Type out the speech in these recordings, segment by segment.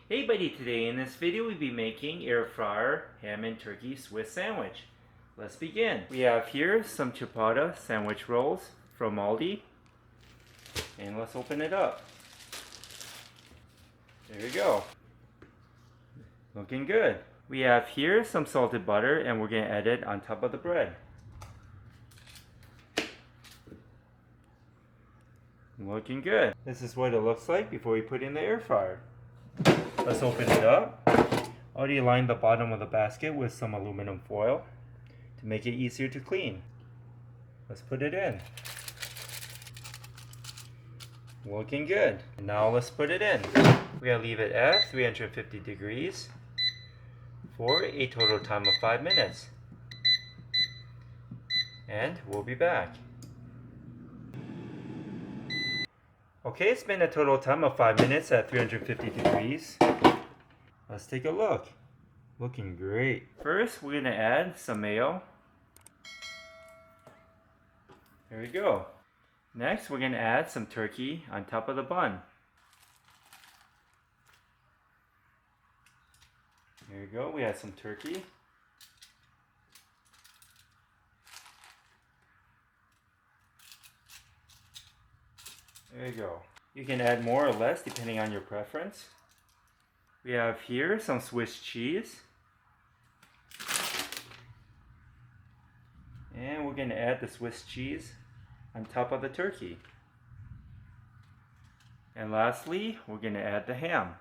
Hey buddy, today in this video we'll be making air fryer ham and turkey Swiss sandwich. Let's begin. We have here some ciabatta sandwich rolls from Aldi. And let's open it up. There we go. Looking good. We have here some salted butter and we're going to add it on top of the bread. Looking good. This is what it looks like before we put it in the air fryer. Let's open it up. Already lined the bottom of the basket with some aluminum foil to make it easier to clean. Let's put it in. Looking good. Now let's put it in. We're going to leave it at 350 degrees for a total time of 5 minutes. And we'll be back. Okay, it's been a total time of 5 minutes at 350 degrees. Let's take a look. Looking great. First, we're going to add some mayo. There we go. Next, we're going to add some turkey on top of the bun. There we go. We add some turkey. There you go. You can add more or less depending on your preference. We have here some Swiss cheese. And we're going to add the Swiss cheese on top of the turkey. And lastly, we're going to add the ham.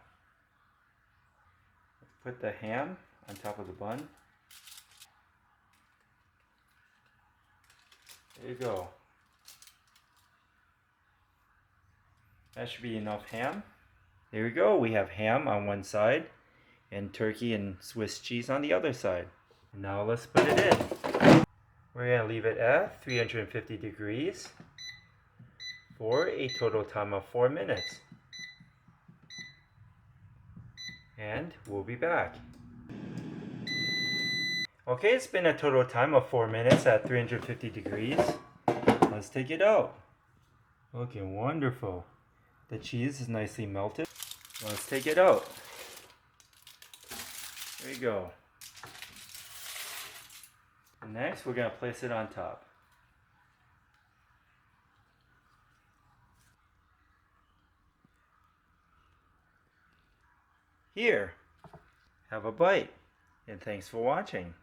Put the ham on top of the bun. There you go. That should be enough ham. There we go. We have ham on one side and turkey and Swiss cheese on the other side. Now let's put it in. We're going to leave it at 350 degrees for a total time of 4 minutes. And we'll be back. Okay, it's been a total time of 4 minutes at 350 degrees. Let's take it out. Looking wonderful. The cheese is nicely melted. Let's take it out. There you go. Next, we're going to place it on top. Here, have a bite, and thanks for watching.